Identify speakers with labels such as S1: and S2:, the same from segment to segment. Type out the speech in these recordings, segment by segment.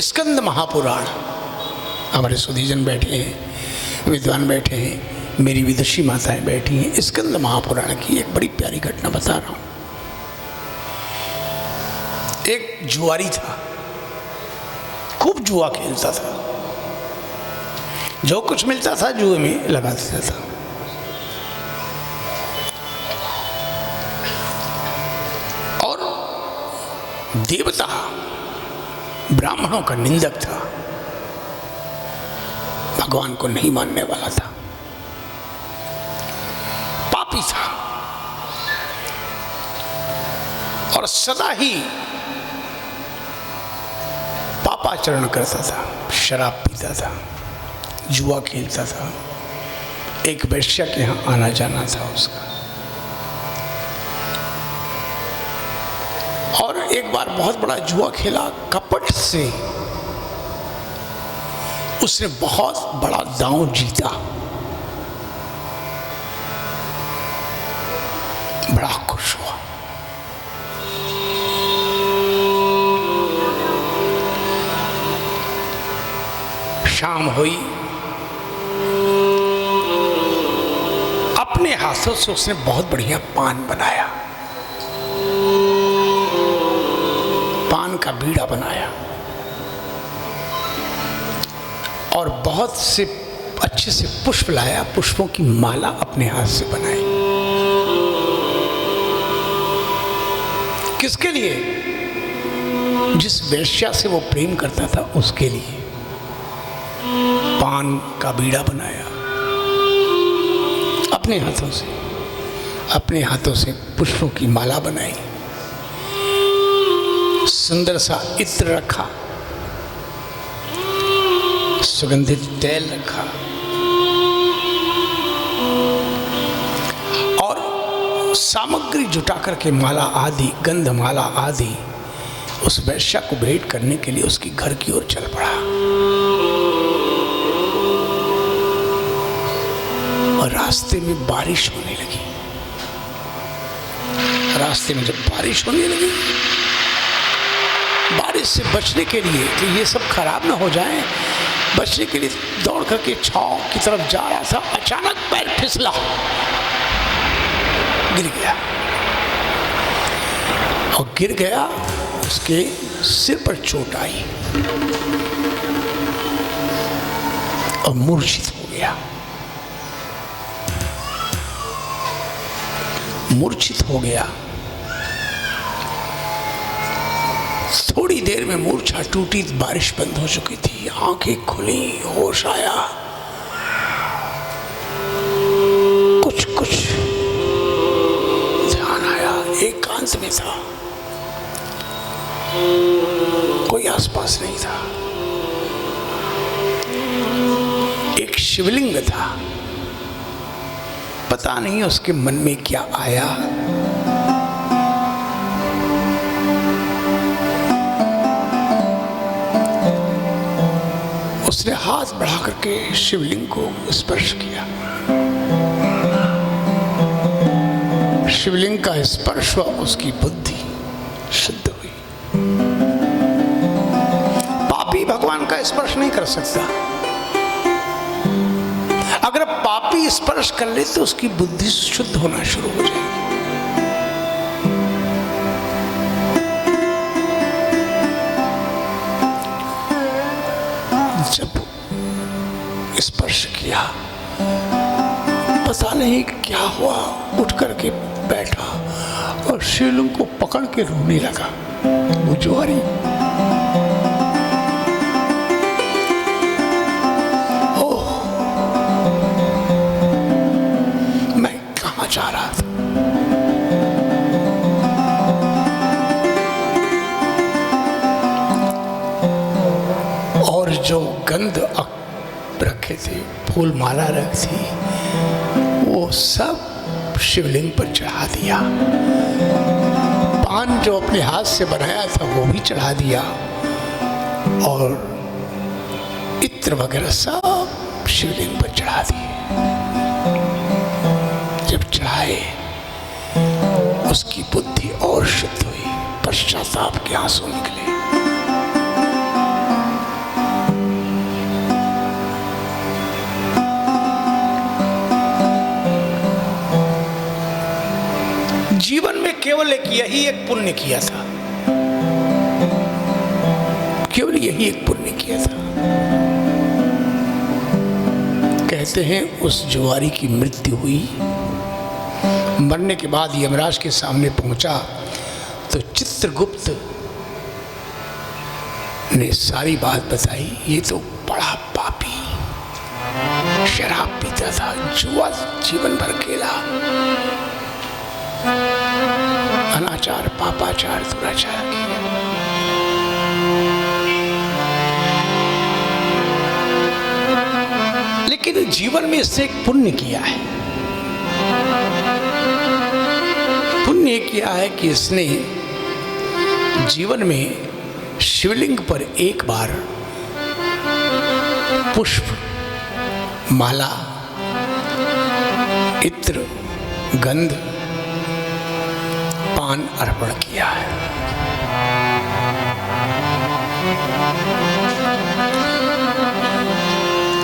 S1: स्कंद महापुराण, हमारे सुधीजन बैठे हैं, विद्वान बैठे हैं, मेरी विदुषी माताएं बैठी हैं। स्कंद महापुराण की एक बड़ी प्यारी घटना बता रहा हूं। एक जुआरी था, खूब जुआ खेलता था, जो कुछ मिलता था जुए में लगा देता था। और देवता ब्राह्मणों का निंदक था, भगवान को नहीं मानने वाला था, पापी था और सदा ही पापाचरण करता था, शराब पीता था, जुआ खेलता था। एक वैश्या के यहाँ आना जाना था उसका। और एक बार बहुत बड़ा जुआ खेला, कपट से उसने बहुत बड़ा दांव जीता, बड़ा खुश हुआ। शाम हुई, अपने हाथों से उसने बहुत बढ़िया पान बनाया, पान का बीड़ा बनाया और बहुत से अच्छे से पुष्प लाया, पुष्पों की माला अपने हाथ से बनाई। किसके लिए? जिस वेश्या से वो प्रेम करता था उसके लिए पान का बीड़ा बनाया, अपने हाथों से पुष्पों की माला बनाई, सुंदर सा इत्र रखा, सुगंधित तेल रखा और सामग्री जुटा करके माला आदि, गंधमाला आदि उस वैश्या को भेंट करने के लिए उसकी घर की ओर चल पड़ा। और रास्ते में बारिश होने लगी। रास्ते में जब बारिश होने लगी, बारिश से बचने के लिए कि ये सब खराब ना हो जाए, बचने के लिए दौड़ करके छाव की तरफ जा रहा था। अचानक पैर फिसला, गिर गया और गिर गया। उसके सिर पर चोट आई और मूर्छित हो गया। थोड़ी देर में मूर्छा टूटी, बारिश बंद हो चुकी थी, आंखें खुली, होश आया। कुछ ध्यान आया, एकांत में था, कोई आसपास नहीं था। एक शिवलिंग था, पता नहीं उसके मन में क्या आया। उसने हाथ बढ़ा करके शिवलिंग को स्पर्श किया। शिवलिंग का स्पर्श हुआ, उसकी बुद्धि शुद्ध हुई। पापी भगवान का स्पर्श नहीं कर सकता। अगर पापी स्पर्श कर ले तो उसकी बुद्धि शुद्ध होना शुरू हो जाएगी। जब स्पर्श किया, पता नहीं क्या हुआ, उठ करके बैठा और शिवलिंग को पकड़ के रोने लगा। वो जुआरी जा रहा था, और जो गंध रखे थे, फूल माला रखी थी, वो सब शिवलिंग पर चढ़ा दिया। पान जो अपने हाथ से बनाया था वो भी चढ़ा दिया और इत्र वगैरह सब शिवलिंग पर चढ़ा दिए। जब चढ़ाए, उसकी बुद्धि और शुद्ध हुई, पश्चाताप के आंसू निकले। केवल यही एक पुण्य किया था, केवल यही एक पुण्य किया था। कहते हैं उस जुआरी की मृत्यु हुई। मरने के बाद यमराज के सामने पहुंचा तो चित्रगुप्त ने सारी बात बताई। ये तो बड़ा पापी, शराब पीता था, जुआ जीवन भर खेला, अनाचार, पापाचार, दुराचार किया। लेकिन जीवन में इसने एक पुण्य किया है। पुण्य किया है कि इसने जीवन में शिवलिंग पर एक बार पुष्प, माला, इत्र, गंध, पान अर्पण किया है।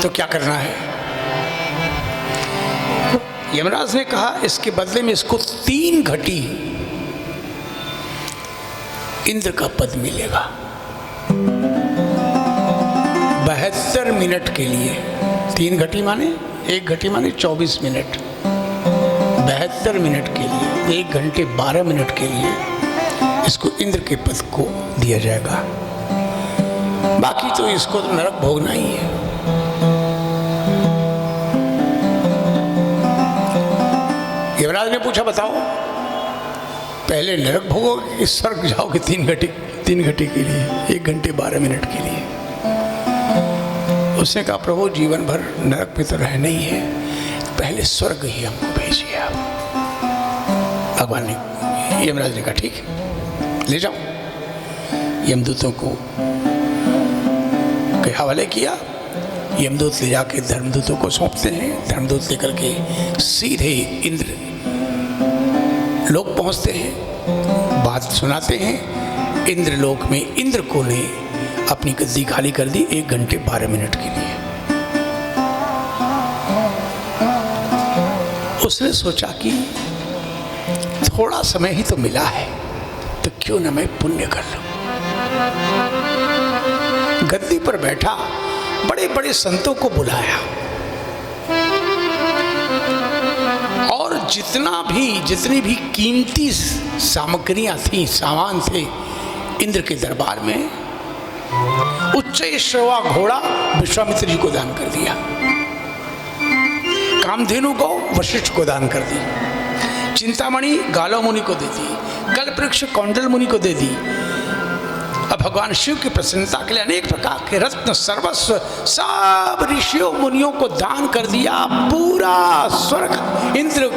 S1: तो क्या करना है? यमराज ने कहा इसके बदले में इसको 3 घटी इंद्र का पद मिलेगा 72 मिनट के लिए। 3 घटी माने 1 घटी माने 24 मिनट, 72 मिनट के लिए, 1 घंटे 12 मिनट के लिए इसको इंद्र के पद को दिया जाएगा। बाकी तो इसको तो नरक भोगना ही है। यमराज ने पूछा बताओ पहले नरक भोगोगे कि स्वर्ग जाओगे? 3 घटी के लिए, 1 घंटे 12 मिनट के लिए। उसने कहा प्रभु जीवन भर नरक में तो रहना ही है, पहले स्वर्ग ही हमको भेजिए आप। भगवान ने, यमराज ने कहा ठीक है ले जाओ। यमदूतों को के हवाले किया। यमदूत ले जाके धर्मदूतों को सौंपते हैं। धर्मदूत लेकर के सीधे इंद्र लोक पहुंचते हैं, बात सुनाते हैं। इंद्रलोक में इंद्र को ने अपनी गद्दी खाली कर दी 1 घंटे 12 मिनट के लिए। उसने सोचा कि थोड़ा समय ही तो मिला है तो क्यों न मैं पुण्य कर लूं। गद्दी पर बैठा, बड़े बड़े संतों को बुलाया और जितनी भी कीमती सामग्रियां थी, सामान थे इंद्र के दरबार में, उच्चैश्रवा घोड़ा विश्वामित्र जी को दान कर दिया, कामधेनु को वशिष्ठ को दान कर दी, चिंतामणि गालो मुनि को दे दी, कल्पवृक्ष कौंडल मुनि को दे दी। अब भगवान शिव की प्रसन्नता के लिए अनेक प्रकार के रत्न सर्वस्व सब ऋषियों मुनियों को दान कर दिया। पूरा स्वर्ग इंद्र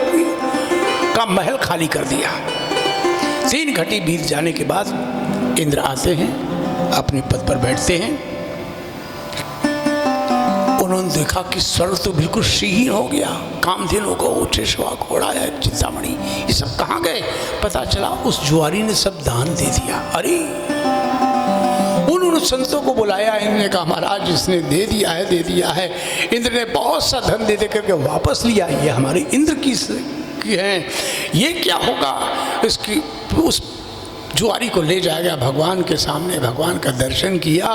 S1: का महल खाली कर दिया। 3 घटी बीत जाने के बाद इंद्र आते हैं, अपने पद पर बैठते हैं। उन्होंने देखा कि स्वर्ग तो बिल्कुल क्षीण हो गया। कामधेनु को, उच्चैश्रवा घोड़ा है, चिंतामणि, ये सब कहाँ गए? पता चला उस जुआरी ने सब दान दे दिया। अरे उन्होंने संतों को बुलाया। इन्होंने कहा महाराज इसने दे दिया है। इंद्र ने बहुत सा धन दे करके वापस लिया। ये हमारे इंद्र की है, ये क्या होगा? इसकी उस जुआरी को ले जाएगा भगवान के सामने। भगवान का दर्शन किया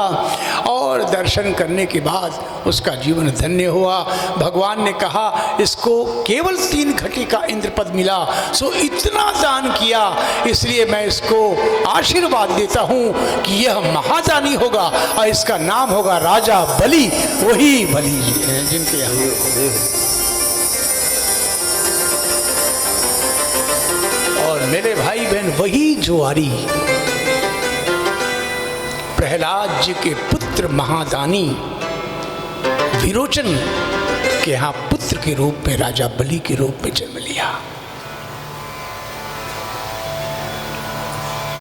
S1: और दर्शन करने के बाद उसका जीवन धन्य हुआ। भगवान ने कहा इसको केवल 3 घटी का इंद्र पद मिला, सो इतना दान किया, इसलिए मैं इसको आशीर्वाद देता हूँ कि यह महादानी होगा और इसका नाम होगा राजा बलि। वही बलि जिनके यहाँ और मेरे भाई बहन वही जुआरी प्रहलाद जी के पुत्र महादानी विरोचन के यहाँ पुत्र के रूप में, राजा बलि के रूप में जन्म लिया।